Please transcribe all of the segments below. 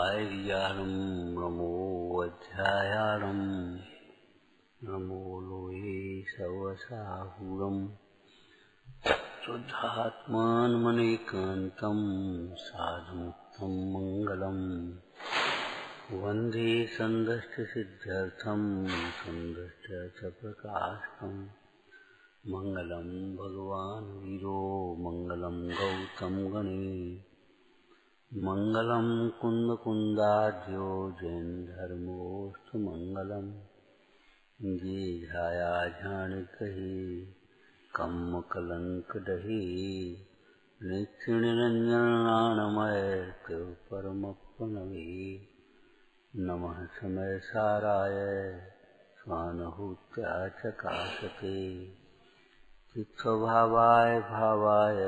वायर्याणं नमो अध्यायाणं नमो लोये सवसाहुरं शुद्धात्मानमनेकान्तं साधुमुक्तं मङ्गलम् वन्दे सन्दष्टसिद्ध्यर्थं सन्दष्टप्रकाशकम् मङ्गलं भगवान् वीरो मङ्गलं गौतम गणे मङ्गलं कुन्दकुन्दाढ्यो जैनधर्मोऽस्तु मङ्गलम् ये झाया झाणिकहि कम्मकलङ्कदहि नित्यनिरञ्जनानमय परमप्रणवे नमः समयसाराय स्वानुभूत्या चकाशते चित्स्वभावाय भावाय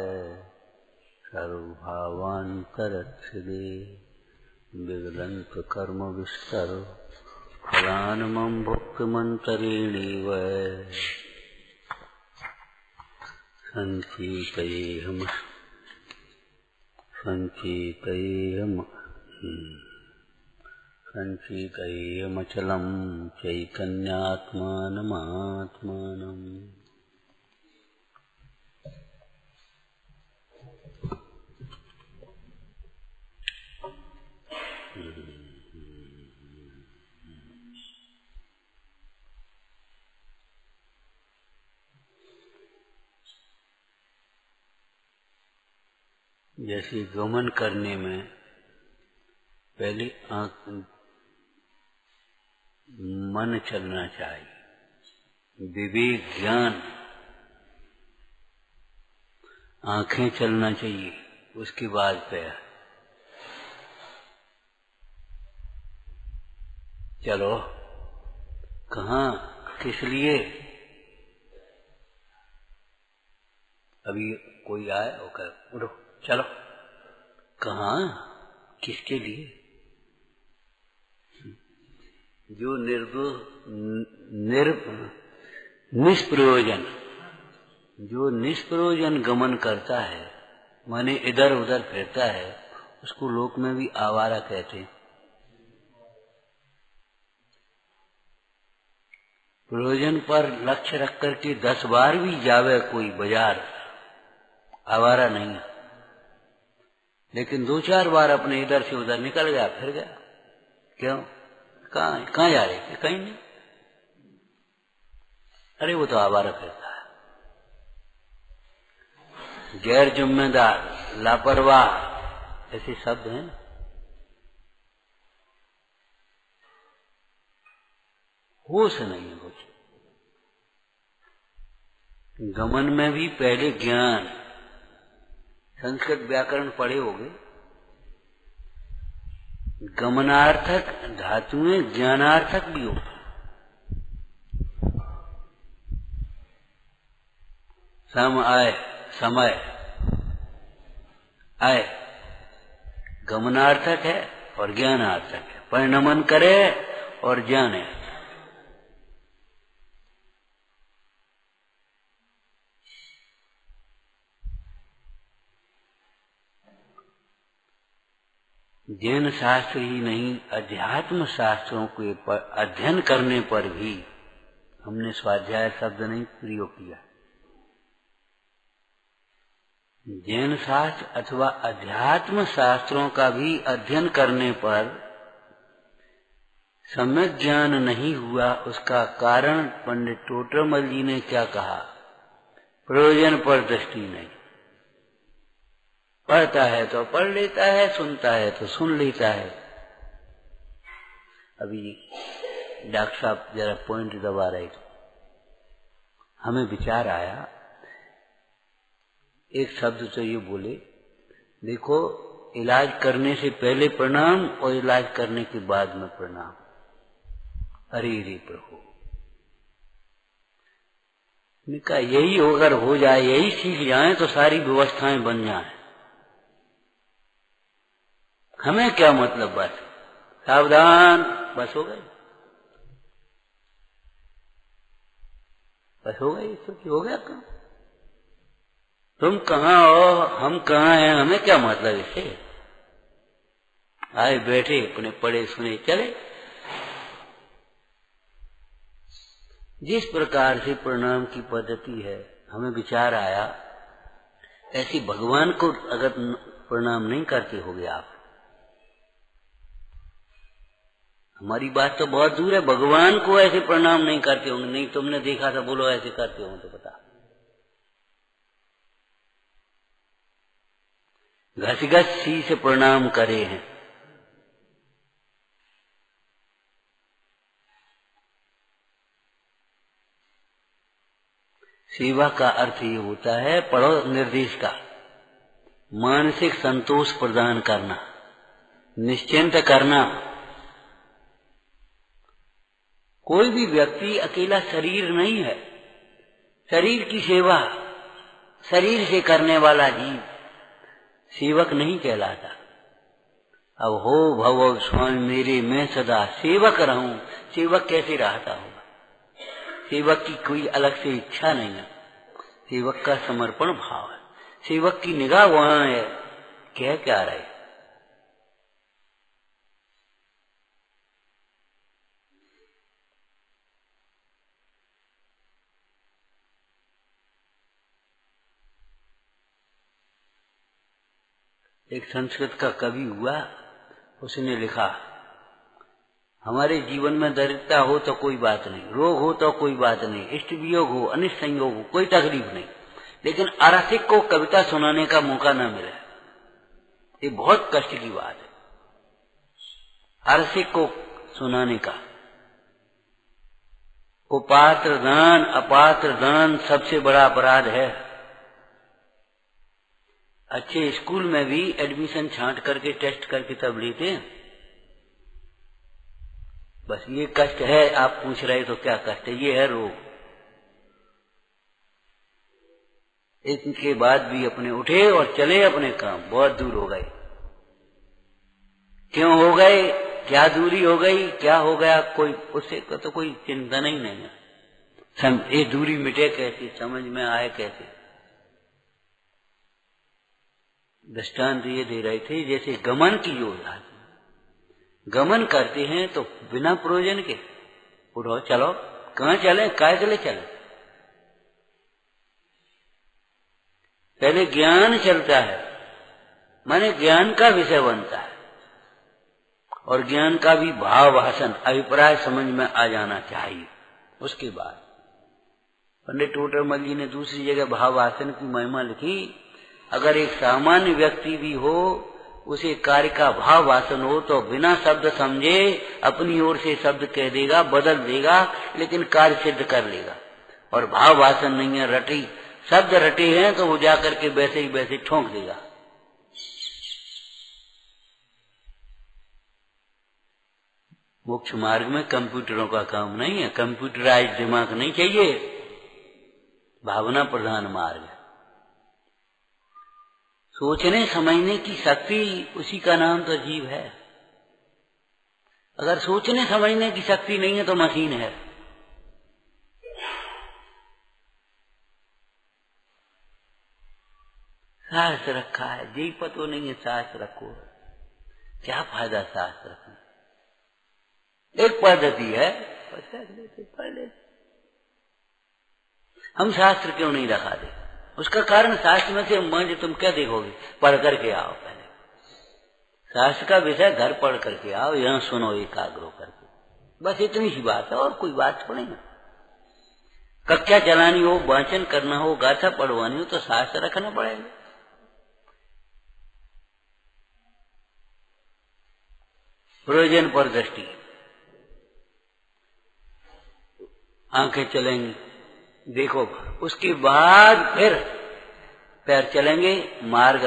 सर्वभावान्तरच्छिदे विगलन्तु कर्मविस्तर फलानमं भुक्तिमन्तरेणैव सञ्चितयेमचलं चैतन्यात्मानमात्मानम् जैसे गमन करने में पहले मन चलना चाहिए, विवेक ज्ञान, आंखें चलना चाहिए, उसके बाद पैर। चलो कहाँ, किस लिए? अभी कोई आए और कहे उठो चलो, कहाँ, किसके लिए? जो निष्प्रयोजन, जो निष्प्रयोजन गमन करता है, माने इधर उधर फिरता है, उसको लोक में भी आवारा कहते हैं। प्रयोजन पर लक्ष्य रख करके 10 बार भी जावे कोई बाजार, आवारा नहीं है। लेकिन 2-4 बार अपने इधर से उधर निकल गया, फिर गया, क्यों? कहाँ जा रहे? कहीं नहीं। अरे वो तो आवारा फिरता है, गैर जिम्मेदार, लापरवाह, ऐसे शब्द हैं। होश नहीं है कुछ। गमन में भी पहले ज्ञान, संस्कृत व्याकरण पढ़े होगे, गमनार्थक धातुएं ज्ञानार्थक भी होती। समय आए गमनार्थक है और ज्ञानार्थक है, परिणमन करे और जाने। जैन शास्त्र ही नहीं, अध्यात्म शास्त्रों के अध्ययन करने पर भी हमने स्वाध्याय शब्द नहीं प्रयोग किया। जैन शास्त्र अथवा अध्यात्म शास्त्रों का भी अध्ययन करने पर सम्यक ज्ञान नहीं हुआ। उसका कारण पंडित टोटरमल जी ने क्या कहा? प्रयोजन पर दृष्टि नहीं। पढ़ता है तो पढ़ लेता है, सुनता है तो सुन लेता है। अभी डॉक्टर साहब जरा पॉइंट दबा रहे थे, हमें विचार आया, एक शब्द तो ये बोले, देखो इलाज करने से पहले प्रणाम और इलाज करने के बाद में प्रणाम। अरे रे प्रभु, कहा यही अगर हो जाए, यही सीख जाए तो सारी व्यवस्थाएं बन जाएं। हमें क्या मतलब, बस सावधान, बस हो गई, बस हो गई, तो हो गया काम। तुम कहाँ हो, हम कहाँ हैं, हमें क्या मतलब इससे? आए बैठे अपने पढ़े सुने चले। जिस प्रकार से प्रणाम की पद्धति है, हमें विचार आया ऐसे भगवान को अगर प्रणाम नहीं करते होगे आप, हमारी बात तो बहुत दूर है, भगवान को ऐसे प्रणाम नहीं करते होंगे। नहीं तुमने देखा था, बोलो ऐसे करते हो तो बता। घस घस शीश प्रणाम करे हैं। सेवा का अर्थ ये होता है, पढ़ो निर्देश का, मानसिक संतोष प्रदान करना, निश्चिंत करना। कोई भी व्यक्ति अकेला शरीर नहीं है, शरीर की सेवा शरीर से करने वाला जीव सेवक नहीं कहलाता। अब हो भव स्वामी मेरे, मैं सदा सेवक रहूं, सेवक कैसे रहता होगा? सेवक की कोई अलग से इच्छा नहीं है, सेवक का समर्पण भाव है, सेवक की निगाह वहां है, कह क्या रहे। एक संस्कृत का कवि हुआ, उसने लिखा, हमारे जीवन में दरिद्रता हो तो कोई बात नहीं, रोग हो तो कोई बात नहीं, इष्ट वियोग हो, अनिष्ट संयोग हो, कोई तकलीफ नहीं, लेकिन अरसिक को कविता सुनाने का मौका न मिले, ये बहुत कष्ट की बात है। अरसिक को सुनाने का, कुपात्र दान अपात्र दान सबसे बड़ा अपराध है। अच्छे स्कूल में भी एडमिशन छांट करके टेस्ट करके तब लेते हैं। बस ये कष्ट है, आप पूछ रहे तो क्या कष्ट है? ये है रोग। इनके बाद भी अपने उठे और चले अपने काम, बहुत दूर हो गए। क्यों हो गए, क्या दूरी हो गई, क्या हो गया, कोई उससे तो कोई चिंता नहीं है। ये दूरी मिटे कैसे, समझ में आए कैसे? दृष्टांत ये दे रहे थे, जैसे गमन की योजना, गमन करते हैं तो बिना प्रयोजन के, उठो चलो, कहाँ चले, काय चले चले, पहले ज्ञान चलता है, माने ज्ञान का विषय बनता है, और ज्ञान का भी भाव भाषण अभिप्राय समझ में आ जाना चाहिए। उसके बाद पंडित टोडरमल जी ने दूसरी जगह भाव भाषण की महिमा लिखी, अगर एक सामान्य व्यक्ति भी हो, उसे कार्य का भाव भाषण हो तो बिना शब्द समझे अपनी ओर से शब्द कह देगा, बदल देगा, लेकिन कार्य सिद्ध कर लेगा। और भाव भाषण नहीं है, रटी शब्द रटे हैं तो वो जाकर के वैसे ही वैसे ठोंक देगा। मोक्ष मार्ग में कंप्यूटरों का काम नहीं है, कंप्यूटराइज दिमाग नहीं चाहिए, भावना प्रधान मार्ग है। सोचने समझने की शक्ति, उसी का नाम तो जीव है। अगर सोचने समझने की शक्ति नहीं है तो मशीन है। शास्त्र रखा है, जी पतो नहीं है, शास्त्र रखो, क्या फायदा शास्त्र रखने? एक पद्धति है, पढ़ लेते। हम शास्त्र क्यों नहीं रखा दे? उसका कारण शास्त्र में से मंज तुम क्या देखोगे? पढ़ करके आओ, पहले शास्त्र का विषय घर पढ़ करके आओ, यहाँ सुनो एकाग्र करके, बस इतनी सी बात है, और कोई बात थोड़ी ना। कक्षा चलानी हो, वाचन करना हो, गाथा पढ़वानी हो तो शास्त्र रखना पड़ेगा। प्रयोजन पर दृष्टि, आंखें चलेंगी, देखो, उसके बाद फिर पैर चलेंगे, मार्ग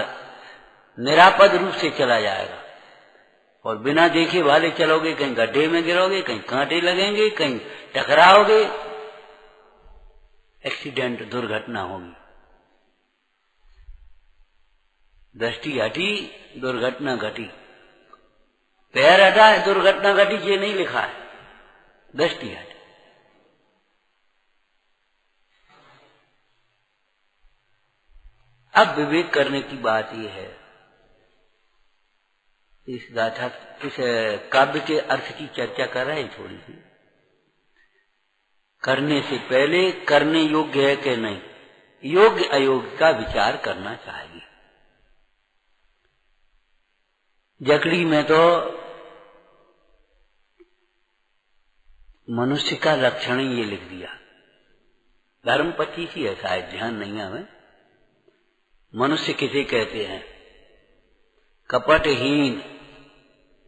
निरापद रूप से चला जाएगा। और बिना देखे वाले चलोगे, कहीं गड्ढे में गिरोगे, कहीं कांटे लगेंगे, कहीं टकराओगे, एक्सीडेंट, दुर्घटना होगी। दृष्टि हटी, दुर्घटना घटी। पैर हटा है, दुर्घटना घटी, ये नहीं लिखा है, दृष्टि हटी। अब विवेक करने की बात यह है, इस गाथा, इस काव्य के अर्थ की चर्चा कर रहे हैं थोड़ी सी। करने से पहले करने योग्य है कि नहीं, योग्य अयोग्य का विचार करना चाहिए। जकड़ी में तो मनुष्य का लक्षण ही ये लिख दिया, धर्म 25 ही है शायद, ध्यान नहीं है हमें। मनुष्य किसे कहते हैं? कपटहीन,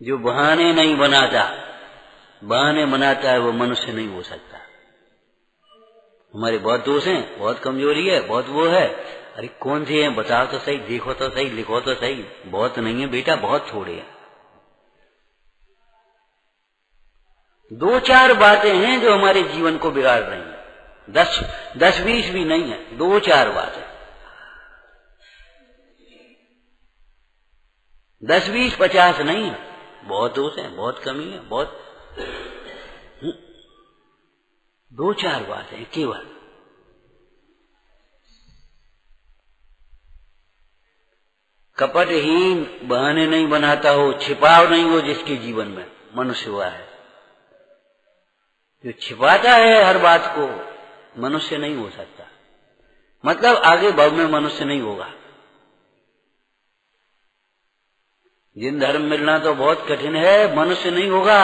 जो बहाने नहीं बनाता, बहाने बनाता है वो मनुष्य नहीं हो सकता। हमारे बहुत दोष हैं, बहुत कमजोरी है, बहुत वो है। अरे कौन से हैं बताओ तो सही, देखो तो सही, लिखो तो सही। बहुत नहीं है बेटा, बहुत थोड़े हैं। 2-4 बातें हैं जो हमारे जीवन को बिगाड़ रही हैं। 10-20 भी नहीं है, 2-4 बातें। 10-20-50 नहीं है, बहुत दोष है, बहुत कमी है, बहुत 2-4 बातें केवल। कपटहीन, बहाने नहीं बनाता हो, छिपाव नहीं हो जिसके जीवन में, मनुष्य हुआ है। जो छिपाता है हर बात को, मनुष्य नहीं हो सकता। मतलब आगे भव में मनुष्य नहीं होगा। जिन धर्म मिलना तो बहुत कठिन है, मनुष्य नहीं होगा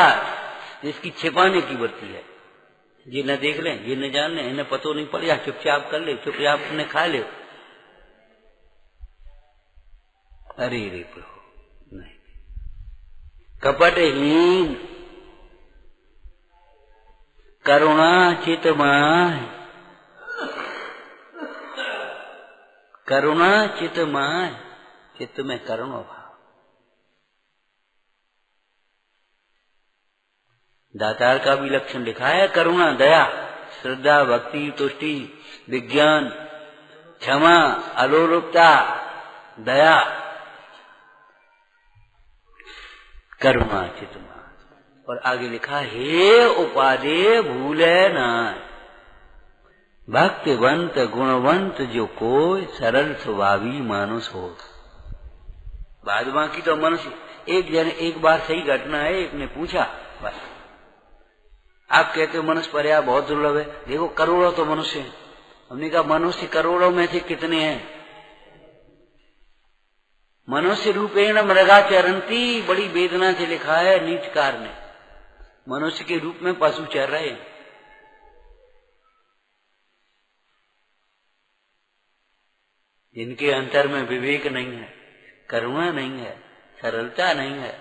जिसकी छिपाने की वृत्ति है। ये न देख लें, ये न जान लें, इन्हें पतो नहीं पड़, या चुपचाप कर ले, चुपचाप उन्हें खा ले। अरे रे प्रभु नहीं। कपटहीन, करुणा चितमाय, करुणा चितमाय, चित्त में करुणा भाव। दातार का भी लक्षण लिखा है, करुणा, दया, श्रद्धा, भक्ति, तुष्टि, विज्ञान, क्षमा, अलोलुपता, दया, करुणा चितमा। और आगे लिखा, हे उपादे भूले नाय, भक्तिवंत गुणवंत जो कोई, सरल स्वभावी मानुष हो। बाद बाकी तो मनुष्य। एक बार सही घटना है, एक ने पूछा, बस आप कहते हो मनुष्य पर्याय बहुत दुर्लभ है, देखो करोड़ों तो मनुष्य हैं। हमने कहा मनुष्य करोड़ों में से कितने हैं? मनुष्य रूपेण मृगा चरंती, बड़ी वेदना से लिखा है नीतिकार ने। मनुष्य के रूप में पशु चर रहे हैं। जिनके अंतर में विवेक नहीं है, करुणा नहीं है, सरलता नहीं है,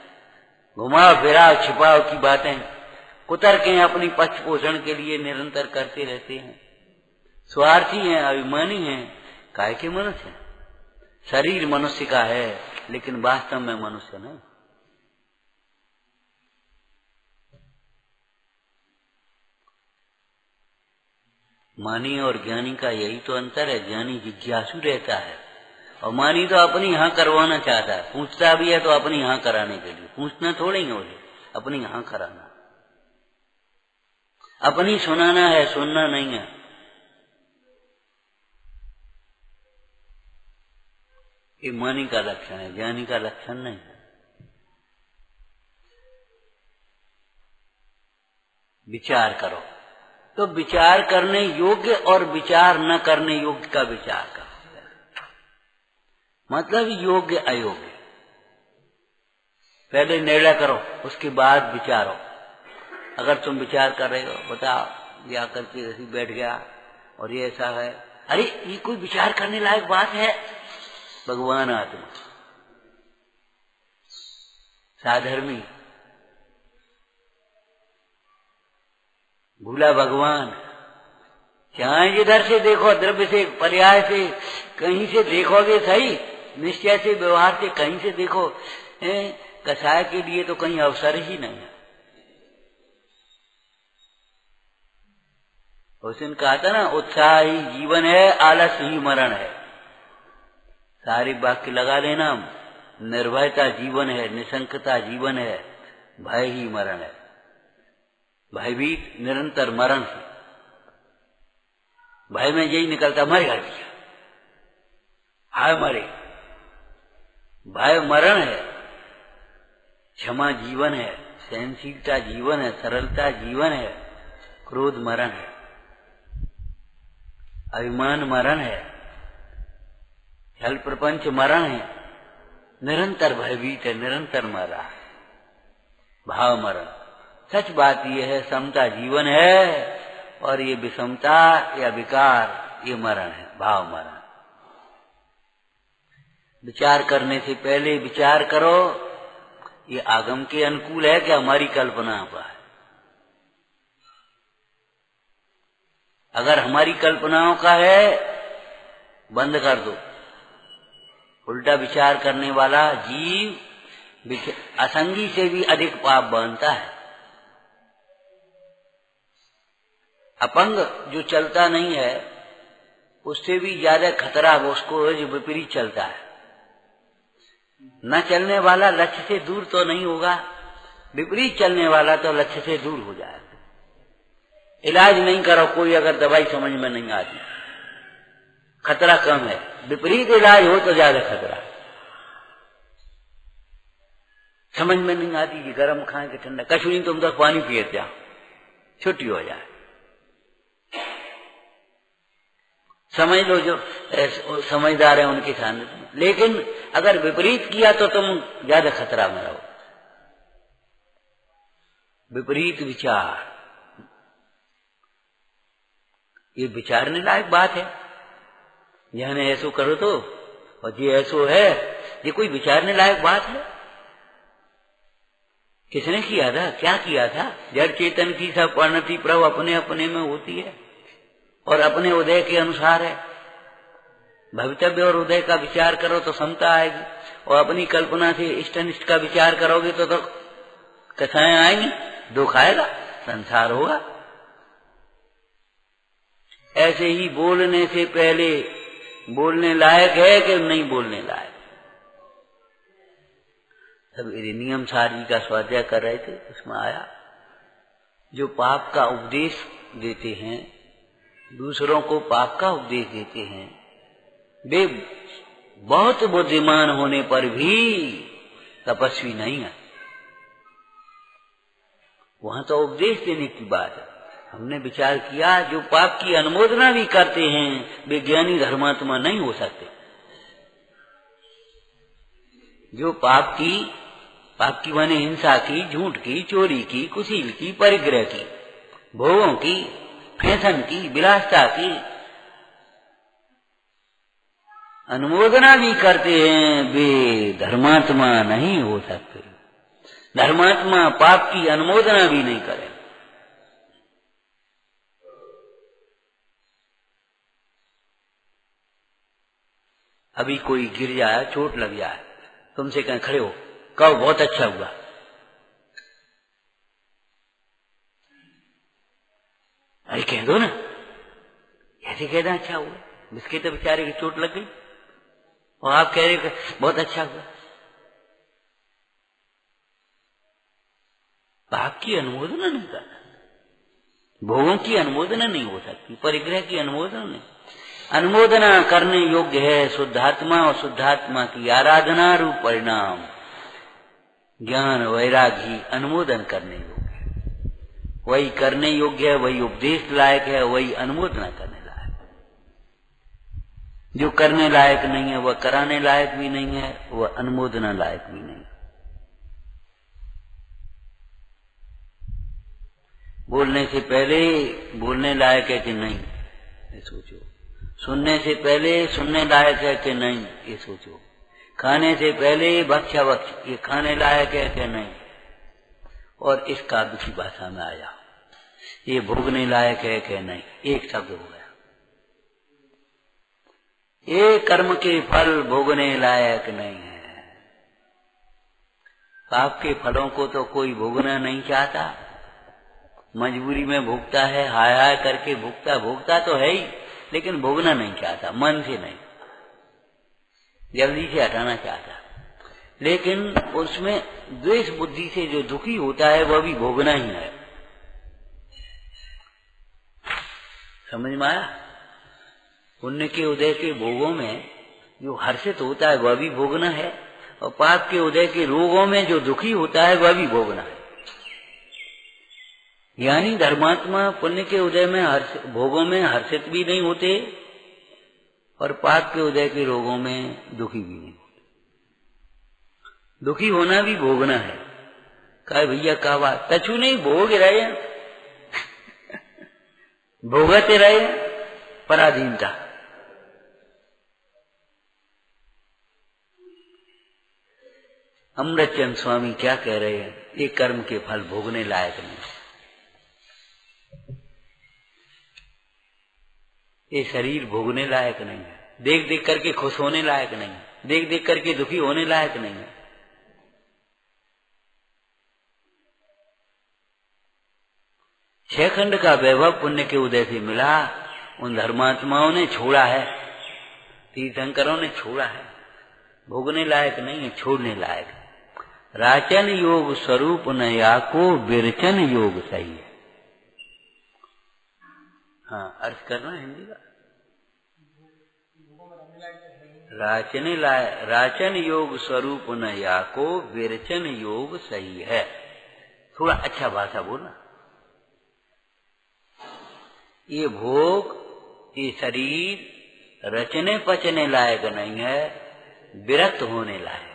घुमा फिरा छिपाव की बातें कुतर्कें अपनी पक्ष पोषण के लिए निरंतर करते रहते हैं। स्वार्थी हैं, अभिमानी हैं, काहे के मनुष्य हैं। शरीर मनुष्य का है लेकिन वास्तव में मनुष्य नहीं। मानी और ज्ञानी का यही तो अंतर है। ज्ञानी जिज्ञासु रहता है और मानी तो अपनी यहाँ करवाना चाहता है। पूछता भी है तो अपनी यहाँ कराने के लिए, पूछना थोड़े ही होले, अपनी यहाँ कराना, अपनी सुनाना है, सुनना नहीं है। ये मानी का लक्षण है, ज्ञानी का लक्षण नहीं है। विचार करो तो विचार करने योग्य और विचार न करने योग्य का विचार करो। मतलब योग्य अयोग्य पहले निर्णय करो, उसके बाद विचारो। अगर तुम विचार कर रहे हो, बताओ या करके ऐसे बैठ गया और ये ऐसा है, अरे ये कोई विचार करने लायक बात है? भगवान आत्मा साधर्मी, भूला भगवान। चाहे जिधर से देखो, द्रव्य से, पर्याय से, कहीं से देखोगे सही, निश्चय से, व्यवहार से, कहीं से देखो, कसाय के लिए तो कहीं अवसर ही नहीं है। उसने कहा था ना, उत्साह ही जीवन है, आलस ही मरण है। सारे वाक्य लगा लेना। निर्भयता जीवन है, निशंकता जीवन है, भय ही मरण है। भयभीत निरंतर मरण से, भय में यही निकलता मरेगा भैया, हाय मरे, भय मरण है। क्षमा जीवन है, सहनशीलता जीवन है, सरलता जीवन है, क्रोध मरण है, अभिमान मरण है, छल प्रपंच मरण है, निरंतर भयभीत है, निरंतर मर रहा है, भाव मरण। सच बात यह है, समता जीवन है और ये विषमता या विकार ये मरण है, भाव मरण। विचार करने से पहले विचार करो, ये आगम के अनुकूल है कि हमारी कल्पना पर है। अगर हमारी कल्पनाओं का है, बंद कर दो। उल्टा विचार करने वाला जीव असंगी से भी अधिक पाप बांधता है। अपंग जो चलता नहीं है उससे भी ज्यादा खतरा उसको जो विपरीत चलता है। न चलने वाला लक्ष्य से दूर तो नहीं होगा, विपरीत चलने वाला तो लक्ष्य से दूर हो जाएगा। इलाज नहीं करो कोई, अगर दवाई समझ में नहीं आती खतरा कम है, विपरीत इलाज हो तो ज्यादा खतरा। समझ में नहीं आती कि गर्म खाएं कि ठंडा, कछु नहीं तुम तो पानी पिए जाओ, छुट्टी हो जाए। समझ लो जो समझदार है उनके सानिध्य में। लेकिन अगर विपरीत किया तो तुम ज्यादा खतरा में रहो। विपरीत विचार ये विचारने लायक बात है। यह ऐसो करो तो, और ये ऐसो है, ये कोई विचारने लायक बात है? किसने किया था, क्या किया था? जड़ चेतन की सब परिणति प्रभु अपने अपने में होती है और अपने उदय के अनुसार है। भवितव्य और उदय का विचार करो तो समता आएगी, और अपनी कल्पना से इष्ट अनिष्ट का विचार करोगे तो कथाएं आएंगी, दुख आएगा, संसार होगा। ऐसे ही बोलने से पहले बोलने लायक है कि नहीं बोलने लायक। सब नियम सारी का स्वाध्याय कर रहे थे, उसमें आया जो पाप का उपदेश देते हैं, दूसरों को पाप का उपदेश देते हैं, वे बहुत बुद्धिमान होने पर भी तपस्वी नहीं है। वहां तो उपदेश देने की बात है। हमने विचार किया जो पाप की अनुमोदना भी करते हैं वे ज्ञानी धर्मात्मा नहीं हो सकते। जो पाप की माने हिंसा की, झूठ की, चोरी की, कुशील की, परिग्रह की, भोगों की, फैशन की, विलासता की अनुमोदना भी करते हैं वे धर्मात्मा नहीं हो सकते। धर्मात्मा पाप की अनुमोदना भी नहीं करे। अभी कोई गिर जाए, चोट लग जाए, तुमसे कहें खड़े हो, कहो बहुत अच्छा हुआ, अरे कह दो ना, ऐसे कह दें अच्छा हुआ, जिसके तो बेचारे की चोट लग गई और आप कह रहे बहुत अच्छा हुआ। पाप की अनुमोदना नहीं करना, भोगों की अनुमोदना नहीं हो सकती, परिग्रह की अनुमोदना नहीं। अनुमोदना करने योग्य है शुद्धात्मा, और शुद्धात्मा की आराधना रूप परिणाम ज्ञान वैरागी अनुमोदन करने योग्य है। वही करने योग्य है, वही उपदेश लायक है, वही अनुमोदना करने लायक है। जो करने लायक नहीं है वह कराने लायक भी नहीं है, वह अनुमोदना लायक भी नहीं। बोलने से पहले बोलने लायक है कि नहीं ये सोचो। सुनने से पहले सुनने लायक है कि नहीं ये सोचो। खाने से पहले भक्ष्य भक्ष ये खाने लायक है कि नहीं। और इस काव्य की भाषा में आया ये भोगने लायक है कि नहीं, एक शब्द हो गया। ये कर्म के फल भोगने लायक नहीं है। पाप के फलों को तो कोई भोगना नहीं चाहता, मजबूरी में भोगता है, हाय हाय करके भोगता तो है ही, लेकिन भोगना नहीं चाहता, मन से नहीं, जल्दी से हटाना चाहता। लेकिन उसमें द्वेष बुद्धि से जो दुखी होता है वह भी भोगना ही है। समझ में आया? पुण्य के उदय के भोगों में जो हर्षित होता है वह भी भोगना है, और पाप के उदय के रोगों में जो दुखी होता है वह भी भोगना है। यानी धर्मात्मा पुण्य के उदय में भोगों में हर्षित भी नहीं होते और पाप के उदय के रोगों में दुखी भी नहीं होते। दुखी होना भी भोगना है। कहा भैया का बात कछु नहीं, भोग रहे भोगते रहे पराधीनता। अमृतचंद स्वामी क्या कह रहे हैं, ये कर्म के फल भोगने लायक नहीं, ये शरीर भोगने लायक नहीं है, देख देख करके खुश होने लायक नहीं है, देख देख करके दुखी होने लायक नहीं है। छह खंड का वैभव पुण्य के उदय से मिला, उन धर्मात्माओं ने छोड़ा है, तीर्थंकरों ने छोड़ा है। भोगने लायक नहीं है, छोड़ने लायक है। राचन योग स्वरूप नया को विरचन योग सही है। हाँ, अर्थ करना हिंदी का। राचन योग स्वरूप नया को विरचन योग सही है। थोड़ा अच्छा भाषा बोलना। ये भोग, ये शरीर रचने पचने लायक नहीं है, विरक्त होने लायक।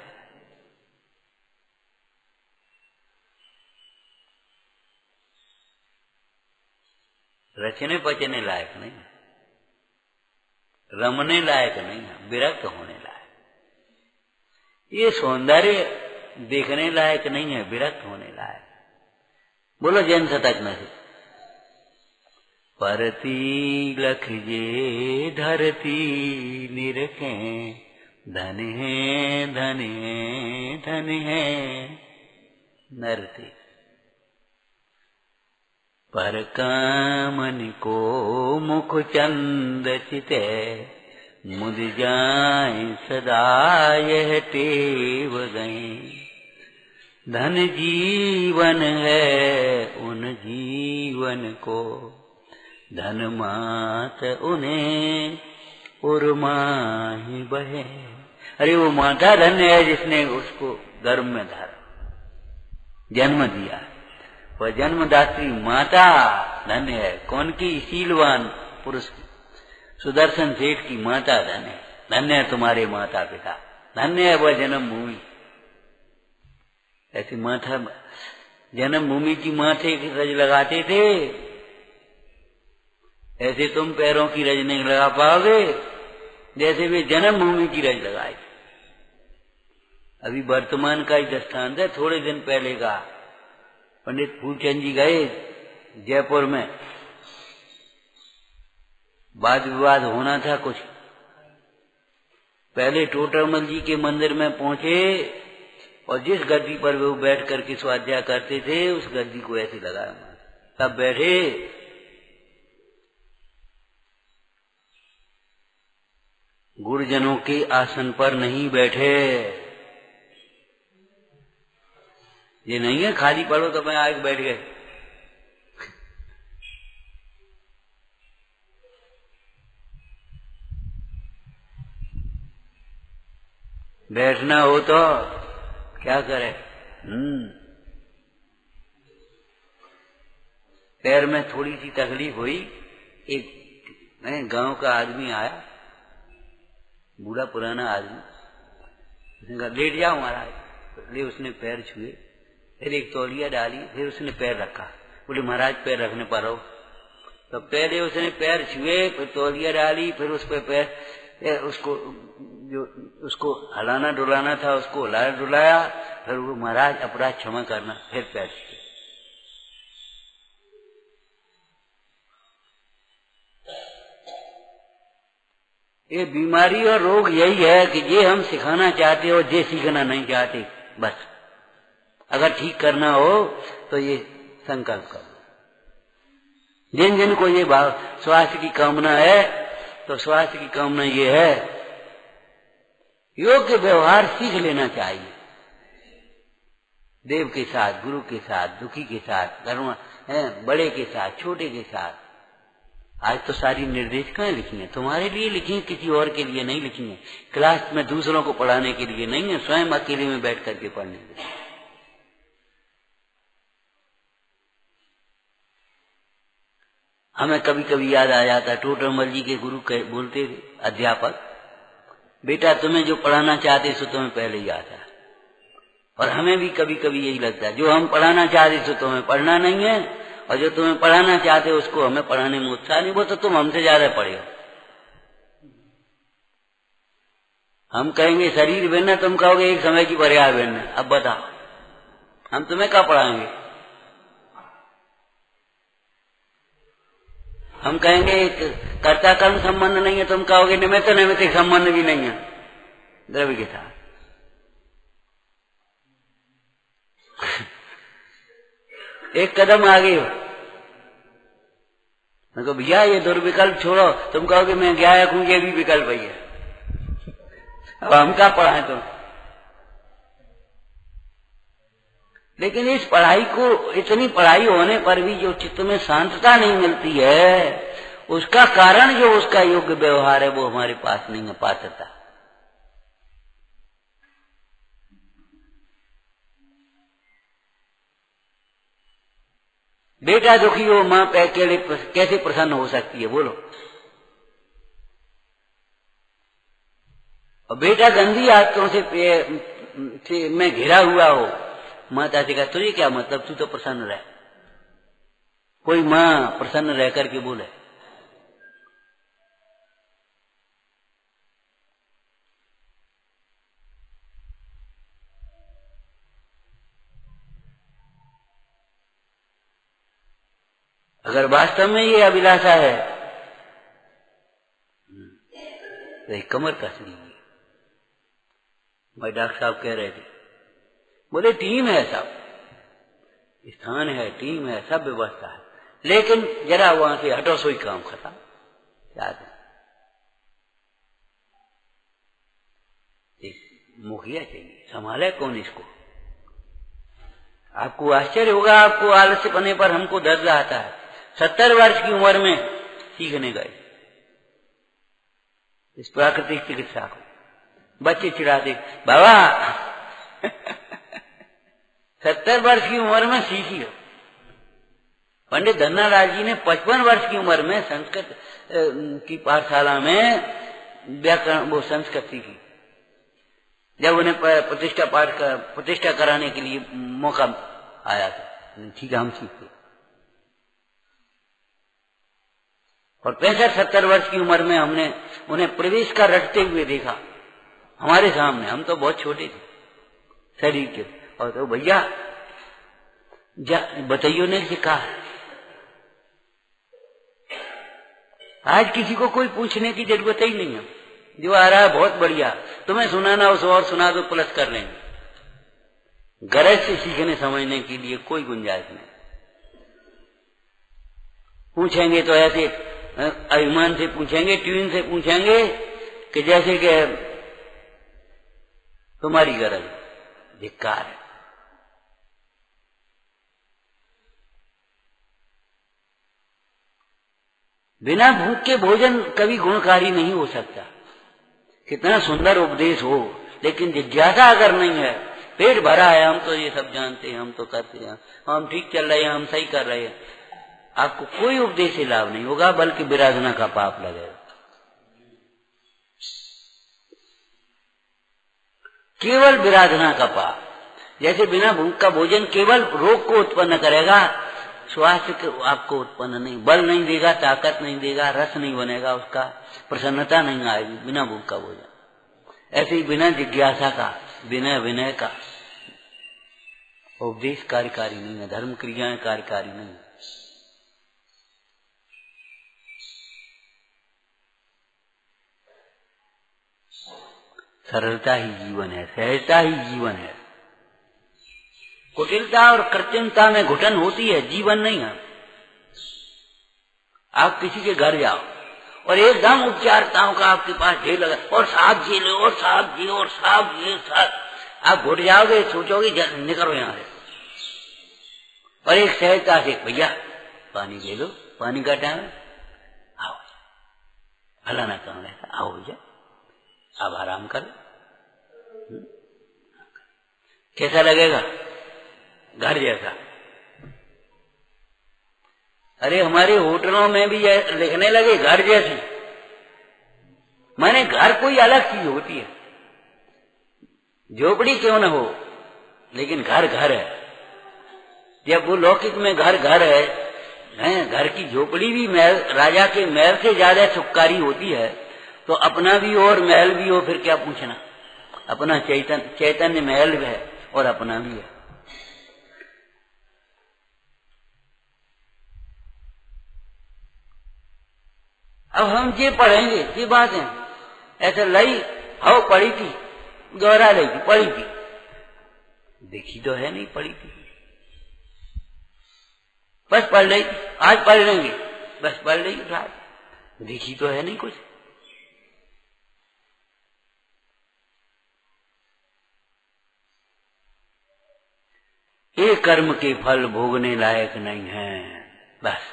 रचने पचने लायक नहीं है, रमने लायक नहीं है, विरक्त होने लायक। ये सौंदर्य देखने लायक नहीं है, विरक्त होने लायक। बोलो जैन शतक में से। परती लख जे धरती निरखे, धन है धन है धन है नरते। पर कामन को मुख चंद चिते, मुद जाए सदा यह टेव गए। धन जीवन है उन जीवन को, धन मात उन्हें उर्माही बहे। अरे वो माता धन्य है जिसने उसको गर्भ में धरा, जन्म दिया। वह जन्मदात्री माता धन्य है। कौन की? शीलवान पुरुष की, सुदर्शन सेठ की माता धन्य है। धन्य है तुम्हारे माता पिता, धन्य है वह जन्मभूमि। ऐसी माता जन्मभूमि की माथे की रज लगाते थे, ऐसे तुम पैरों की रज नहीं लगा पाओगे जैसे वे जन्मभूमि की रज लगाए। अभी वर्तमान का ही दृष्टांत है। थोड़े दिन पहले का पंडित फूलचंद जी गए जयपुर में, वाद विवाद होना था कुछ। पहले टोटरमल जी के मंदिर में पहुंचे और जिस गद्दी पर वो बैठ करके स्वाध्याय करते थे उस गद्दी को ऐसे लगाया, तब बैठे। गुरुजनों के आसन पर नहीं बैठे। ये नहीं है खाली पढ़ो तो मैं आके बैठ गए। बैठना हो तो क्या करे। पैर में थोड़ी सी तकलीफ हुई। एक गांव का आदमी आया, बूढ़ा पुराना आदमी। उसने कहा लेट जाओ महाराज। इसलिए उसने पैर छुए, फिर एक तौलिया डाली, फिर उसने पैर रखा। बोले महाराज पैर रखने पर हो। तो पहले उसने पैर छुए, फिर तौलिया डाली, फिर उस पर पैर उसको जो उसको हलाना डुलाना था उसको हिलाया डुलाया। फिर वो महाराज अपराध क्षमा करना, फिर पैर छुए। ये बीमारी और रोग यही है कि ये हम सिखाना चाहते हो, ये सीखना नहीं चाहते। बस अगर ठीक करना हो तो ये संकल्प करो। जिन जिन को ये भाव स्वास्थ्य की कामना है तो स्वास्थ्य की कामना ये है, योग्य व्यवहार सीख लेना चाहिए। देव के साथ, गुरु के साथ, दुखी के साथ, धर्म बड़े के साथ, छोटे के साथ आज तो सारी निर्देशिकाएं लिखी हैं, तुम्हारे लिए लिखी हैं, किसी और के लिए नहीं लिखी हैं। क्लास में दूसरों को पढ़ाने के लिए नहीं है, स्वयं अकेले में बैठ करके पढ़ने के लिए। हमें कभी कभी याद आ जाता, टोटरमल जी के गुरु बोलते थे, अध्यापक, बेटा तुम्हें जो पढ़ाना चाहते सो तुम्हें पहले ही आता है। और हमें भी कभी कभी यही लगता है, जो हम पढ़ाना चाहते सो तुम्हें पढ़ना नहीं है, और जो तुम्हें पढ़ाना चाहते उसको हमें पढ़ाने में उत्साह नहीं, वो तो तुम हमसे ज्यादा पढ़े हो। हम कहेंगे शरीर भिन्न, तुम कहोगे एक समय की पर्याय भिन्न। अब बताओ हम तुम्हें क्या पढ़ाएंगे? हम कहेंगे कर्ता कर्म संबंध नहीं है, तुम कहोगे निमित्त नैमित्तिक संबंध भी नहीं है द्रव्य के साथ। एक कदम आगे हो, मैं कहो भैया ये दुर्विकल्प छोड़ो, तुम कहोगे मैं क्या रखूं, ये भी विकल्प ही है। अब हम क्या पढ़ाएं तुम? लेकिन इस पढ़ाई को, इतनी पढ़ाई होने पर भी जो चित्त में शांतता नहीं मिलती है, उसका कारण जो उसका योग्य व्यवहार है वो हमारे पास नहीं है, पात्रता। बेटा दुखी हो, मां कैसे प्रसन्न हो सकती है बोलो? और बेटा गंदी आदतों से में घिरा हुआ हो, माता से कहा तुझे क्या मतलब, तू तो प्रसन्न रह। कोई मां प्रसन्न रह करके बोले? अगर वास्तव में ये अभिलाषा है तो एक कमर कस लीजिए। भाई डॉक्टर साहब कह रहे थे, बोले टीम है, सब स्थान है, टीम है, सब व्यवस्था है, लेकिन जरा वहां से हटो, सोई काम खत्म। क्या मुखिया चाहिए, संभाले कौन इसको? आपको आश्चर्य होगा, आपको आलस्य बने पर हमको दर्द आता है। 70 वर्ष की उम्र में सीखने गए इस प्राकृतिक चिकित्सा को, बच्चे चिढ़ाते बाबा 70 वर्ष की उम्र में सीखी हो। पंडित धन्नालाल जी ने 55 वर्ष की उम्र में संस्कृत की पाठशाला में व्याकरण, वो संस्कृत सीखी। जब उन्हें प्रतिष्ठा कराने के लिए मौका आया था, ठीक है हम सीखते। और 65-70 वर्ष की उम्र में हमने उन्हें प्रवेश का रटते हुए देखा हमारे सामने। हम तो बहुत छोटे थे शरीर के, और तो भैया बताइयो ने सिखा। आज किसी को कोई पूछने की जरूरत ही नहीं है, जो आ रहा है बहुत बढ़िया, तुम्हें सुनाना उस और सुना दो, प्लस कर लेंगे। गरज से सीखने समझने के लिए कोई गुंजाइश नहीं। पूछेंगे तो ऐसे अभिमान से पूछेंगे, ट्यून से पूछेंगे कि जैसे कि तुम्हारी गरज, धिक्कार है। बिना भूख के भोजन कभी गुणकारी नहीं हो सकता। कितना सुंदर उपदेश हो, लेकिन जिज्ञासा अगर नहीं है, पेट भरा है, हम तो ये सब जानते हैं, हम तो करते हैं, हम ठीक चल रहे हैं, हम सही कर रहे हैं, आपको कोई उपदेश से लाभ नहीं होगा, बल्कि विराधना का पाप लगेगा। केवल विराधना का पाप। जैसे बिना भूख का भोजन केवल रोग को उत्पन्न करेगा, स्वास्थ्य को आपको उत्पन्न नहीं, बल नहीं देगा, ताकत नहीं देगा, रस नहीं बनेगा उसका, प्रसन्नता नहीं आएगी बिना भूख का भोजन। ऐसे ही बिना जिज्ञासा का, बिना विनय का उपदेश कार्यकारी नहीं है, धर्म क्रियाएं कार्यकारी नहीं है। सरलता ही जीवन है, सहजता ही जीवन है। कुटिलता और कृत्रिमता में घुटन होती है, जीवन नहीं है। आप किसी के घर जाओ और एकदम उपचारताओं का आपके पास ढेर लगा, और साहब जी लो, और साहब जी, और साहब जी, आप घुट जाओगे, सोचोगे निकलो यहां से। और एक सहजता से, भैया पानी ले लो, पानी का टाइम, फलाना काम है, आओ भैया आप आराम कर। कैसा लगेगा? घर जैसा। अरे हमारे होटलों में भी लिखने लगे घर जैसी। माने घर कोई अलग चीज होती है, झोपड़ी क्यों न हो, लेकिन घर घर है। जब वो लौकिक में घर घर है, घर की झोपड़ी भी महल, राजा के महल से ज्यादा सुखकारी होती है, तो अपना भी हो और महल भी हो, फिर क्या पूछना। अपना चैतन्य महल भी है और अपना भी है। अब हम ये पढ़ेंगे, ये बात है। ऐसे लई हो पढ़ी थी, दोहरा लेगी पढ़ी थी, देखी तो है नहीं पढ़ी थी, बस पढ़ लेगी, आज पढ़ लेंगे, बस पढ़ लेगी, रात देखी तो है नहीं कुछ। ये कर्म के फल भोगने लायक नहीं है, बस।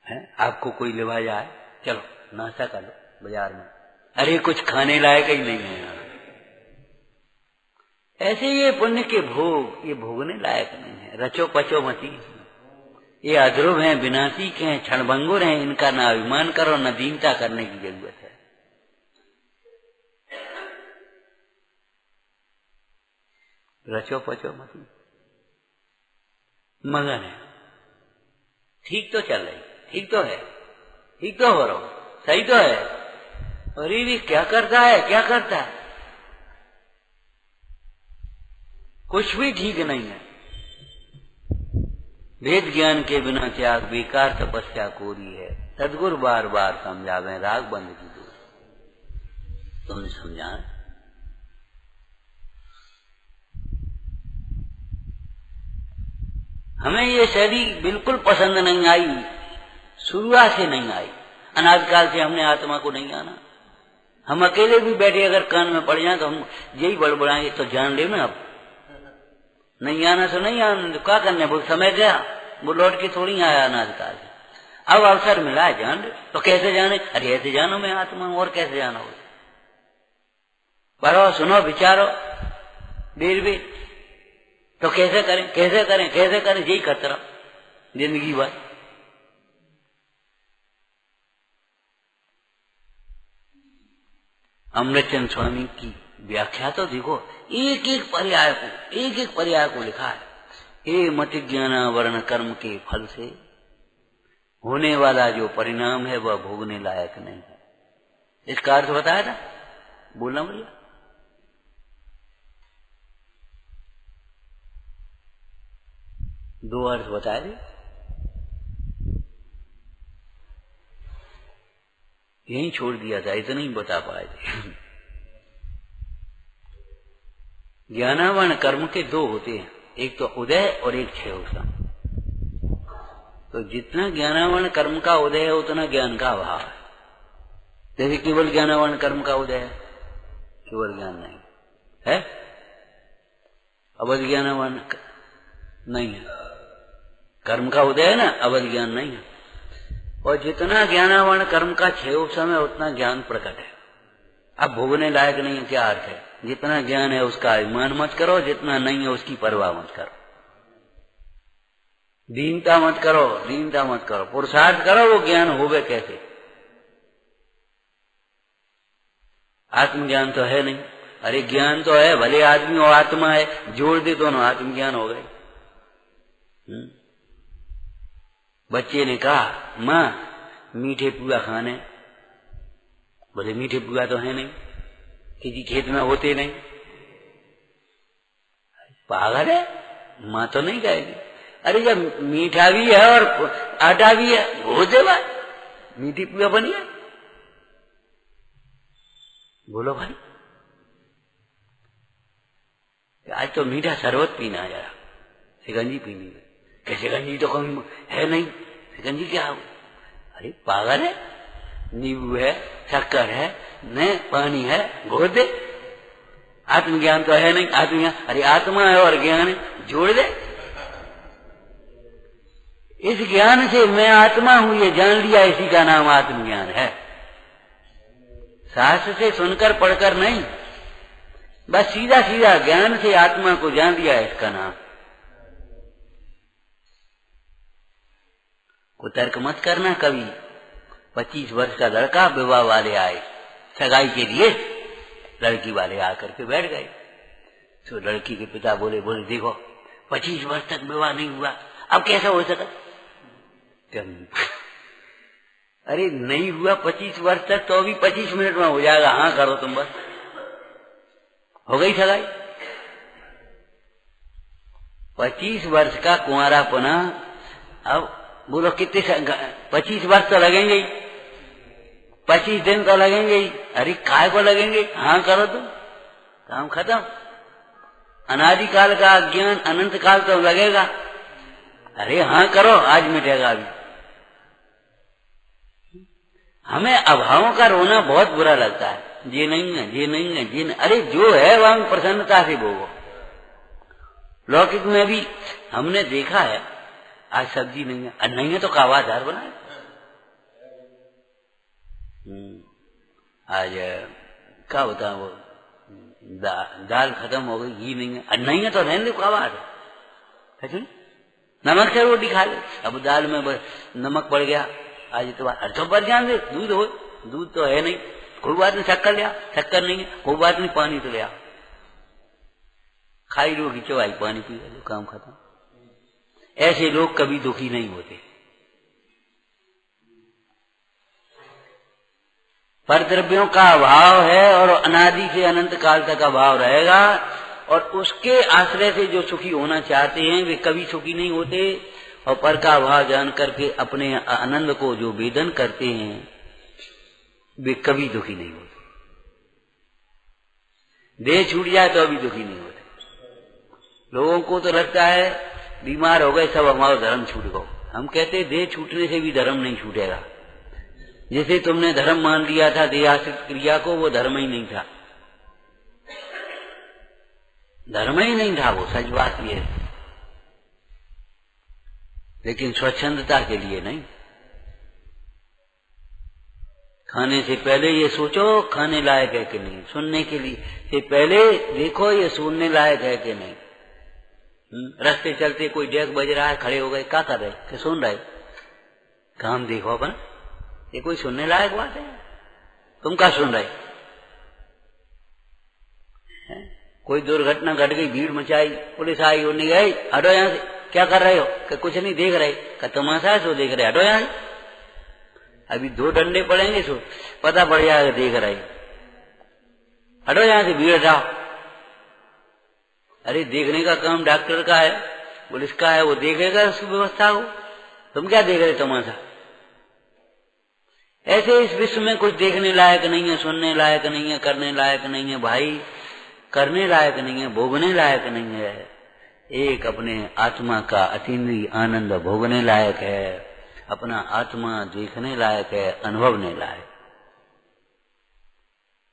है आपको कोई लेवा जाए, चलो नाश्ता कर लो बाजार में, अरे कुछ खाने लायक ही नहीं है यार। ऐसे ये पुण्य के भोग, ये भोगने लायक नहीं है। रचो पचो मती, ये अध्रुव हैं, विनाशी के हैं, क्षणभंगुर हैं, इनका ना अभिमान करो, न दीनता करने की जरूरत है। रचो पचो मती, मगन है, ठीक तो चल रही, ठीक तो है, ठीक तो हो रहा हूं, सही तो है। अरे भी क्या करता है, क्या करता है, कुछ भी ठीक नहीं है। वेद ज्ञान के बिना त्याग बेकार तपस्या कोरी है। सदगुरु बार बार समझावे राग बंद की दूर। तुमने समझा? हमें ये शैली बिल्कुल पसंद नहीं आई, शुरुआत से नहीं आई। अनादिकाल से हमने आत्मा को नहीं आना। हम अकेले भी बैठे अगर कान में पड़ जाए तो हम यही बड़बड़ाएंगे, तो जान ले ना, अब नहीं आना तो नहीं आना, तो क्या करने, वो समय गया, वो लौट के थोड़ी आया अनादिकाल से। अब अवसर मिला है, जान ले। तो कैसे जाने? अरे ऐसे जानो मैं आत्मा हूं, और कैसे जाना हो? पढ़ो, सुनो, विचारो, देर भी तो कैसे करें, कैसे करें, कैसे करें, यही करता रहो जिंदगी भर। अमृतचंद स्वामी की व्याख्या तो देखो, एक एक पर्याय को लिखा है। हे मति ज्ञान वर्ण कर्म के फल से होने वाला जो परिणाम है वह भोगने लायक नहीं है। इसका अर्थ बताया था, बोलना भैया। दो अर्थ बताए थे, यही छोड़ दिया था, इतना ही बता पाए थे। ज्ञानावर्ण कर्म के दो होते हैं, एक तो उदय और एक क्षयोषम। तो जितना ज्ञानावर्ण कर्म का उदय है उतना ज्ञान का अभाव है। जैसे केवल ज्ञानावर्ण कर्म का उदय है, केवल ज्ञान नहीं है, अवध ज्ञानावर्ण नहीं है। कर्म का उदय है ना, अवध ज्ञान नहीं है। और जितना ज्ञानावर्ण कर्म का क्षयोषम है उतना ज्ञान प्रकट है। अब भोगने लायक नहीं है, क्या अर्थ है? जितना ज्ञान है उसका अभिमान मत करो, जितना नहीं है उसकी परवाह मत करो। दीनता मत करो, दीनता मत करो, पुरुषार्थ करो, वो ज्ञान होवे कैसे? आत्मज्ञान तो है नहीं। अरे ज्ञान तो है, भले आदमी और आत्मा है, जोड़ दे दोनों, आत्मज्ञान हो गए। बच्चे ने कहा माँ मीठे पुआ खाने, बोले मीठे पुआ तो है नहीं, किसी खेत में होते नहीं। पागल है, माँ तो नहीं कहेगी। अरे जब मीठा भी है और आटा भी है, हो देवा मीठी पुआ बनी है। बोलो भाई, आज तो मीठा शरबत पीना है, जरा शिकंजी पीनी है। कैसे शिकंजी तो कहीं है नहीं, शिकंजी क्या हो? अरे पागल है, नींबू है, शक्कर है, न पानी है, घोल दे। आत्मज्ञान तो है नहीं, आत्मज्ञान, अरे आत्मा है और ज्ञान है, जोड़ दे। इस ज्ञान से मैं आत्मा हूं ये जान लिया, इसी का नाम आत्मज्ञान है। शास्त्र से सुनकर पढ़कर नहीं, बस सीधा सीधा ज्ञान से आत्मा को जान लिया, इसका नाम। को तर्क मत करना कभी। 25 वर्ष का लड़का विवाह वाले आए सगाई के लिए, लड़की वाले आकर के बैठ गए। तो लड़की के पिता बोले देखो 25 वर्ष तक विवाह नहीं हुआ, अब कैसा हो सका? अरे नहीं हुआ 25 वर्ष तक तो अभी 25 मिनट में हो जाएगा, हाँ करो तुम, बस हो गई सगाई। 25 वर्ष का कुंवारापना, अब बोलो कितने 25 वर्ष तो लगेंगे ही, 25 दिन तो लगेंगे ही। अरे काय को लगेंगे, हाँ करो तुम, काम खत्म। अनादिकाल का अज्ञान अनंत काल तो लगेगा। अरे हाँ करो, आज मिटेगा अभी। हमें अभावों का रोना बहुत बुरा लगता है, ये नहीं है, ये नहीं है, ये नहीं। अरे जो है वह प्रसन्नता से भोगो। लौकिक में भी हमने देखा है, आज सब्जी नहीं है, नहीं है तो कावा अचार बनाए। आज क्या होता है वो दाल खत्म हो गई, घी नहीं है, नहीं है तो रहने दो, कावा है। नमक से रोटी खा ले, अब दाल में नमक पड़ गया, आज इतवार तो पर ध्यान दे, दूध हो, दूध तो है नहीं, कोई बात नहीं, शक्कर लिया, शक्कर नहीं है, कोई बात नहीं, पानी तो लिया, खाई रोगी चवाई पानी पी लो, काम खत्म। ऐसे लोग कभी दुखी नहीं होते। पर द्रव्यों का अभाव है और अनादि से अनंत काल तक अभाव रहेगा, और उसके आश्रय से जो सुखी होना चाहते हैं वे कभी सुखी नहीं होते, और पर का अभाव जान करके अपने आनंद को जो वेदन करते हैं वे कभी दुखी नहीं होते। देह छूट जाए तो अभी दुखी नहीं होते। लोगों को तो लगता है बीमार हो गए सब हमारा धर्म छूट गो। हम कहते देह छूटने से भी धर्म नहीं छूटेगा। जैसे तुमने धर्म मान लिया था देहाश्रित क्रिया को, वो धर्म ही नहीं था, धर्म ही नहीं था वो, सच बात ये है। लेकिन स्वच्छंदता के लिए नहीं। खाने से पहले ये सोचो खाने लायक है कि नहीं, सुनने के लिए से पहले देखो ये सुनने लायक है कि नहीं। रास्ते चलते कोई डेक बज रहा है, खड़े हो गए, क्या कर रहे, क्या सुन रहे, काम देखो अपन, ये कोई सुनने लायक बात है? तुम क्या सुन रहे? कोई दुर्घटना घट गई, भीड़ मचाई, पुलिस आई, वो नहीं गई, हटो यहाँ से, क्या कर रहे हो? कि कुछ नहीं देख रहे, क्या तमाशा है सो देख रहे, हटो यहाँ से। अभी 2 डंडे पड़ेंगे सो पता पड़ जाएगा देख रहे, हटो यहाँ से, भीड़ हटाओ। अरे देखने का काम डॉक्टर का है, पुलिस का है, वो देखेगा उस व्यवस्था को, तुम क्या देख रहे तमाशा? ऐसे इस विश्व में कुछ देखने लायक नहीं है, सुनने लायक नहीं है, करने लायक नहीं है भाई, करने लायक नहीं है, भोगने लायक नहीं है। एक अपने आत्मा का अतीन्द्रिय आनंद भोगने लायक है, अपना आत्मा देखने लायक है, अनुभवने लायक।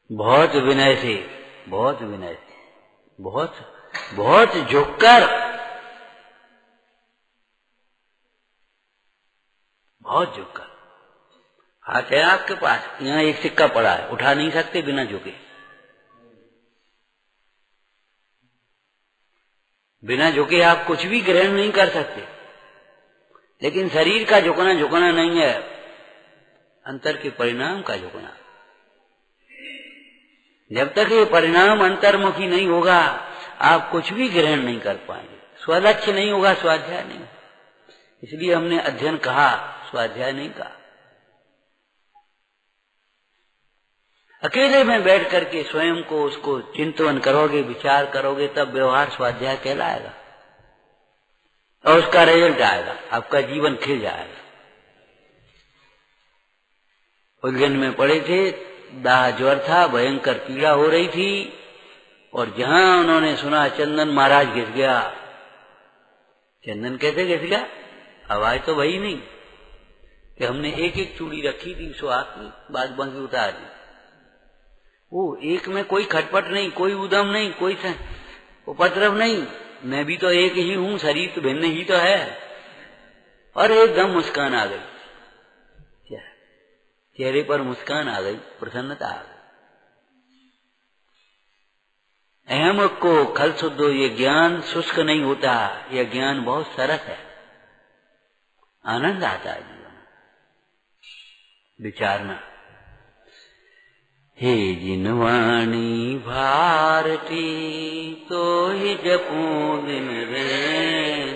बहुत विनय से, बहुत विनय से, बहुत बहुत झुककर, बहुत झुककर। हाथ है आपके पास, यहाँ एक सिक्का पड़ा है, उठा नहीं सकते बिना झुके, बिना झुके आप कुछ भी ग्रहण नहीं कर सकते। लेकिन शरीर का झुकना झुकना नहीं है, अंतर के परिणाम का झुकना। जब तक ये परिणाम अंतर्मुखी नहीं होगा आप कुछ भी ग्रहण नहीं कर पाएंगे। स्वलक्ष्य नहीं होगा, स्वाध्याय नहीं। इसलिए हमने अध्ययन कहा, स्वाध्याय नहीं कहा। अकेले में बैठ करके स्वयं को उसको चिंतन करोगे, विचार करोगे, तब व्यवहार स्वाध्याय कहलाएगा और उसका रिजल्ट आएगा, आपका जीवन खिल जाएगा। उलझन में पड़े थे, दाह ज्वर था, भयंकर पीड़ा हो रही थी, और जहां उन्होंने सुना चंदन महाराज घिस गया। चंदन कैसे घिस गया? आवाज तो वही नहीं कि हमने एक एक चूड़ी रखी थी, सो आती बाज बांकी उतार दी। वो एक में कोई खटपट नहीं, कोई उदम नहीं, कोई उपद्रव नहीं। मैं भी तो एक ही हूं, शरीर तो भिन्न ही तो है। और एकदम मुस्कान आ गई, चेहरे पर मुस्कान आ गई, प्रसन्नता आ गई। अहम को खल शुद्धो, ये ज्ञान शुष्क नहीं होता, यह ज्ञान बहुत सरस है, आनंद आता है जीवन विचारना। हे जिनवाणी भारती तो ही जपू दिन रे,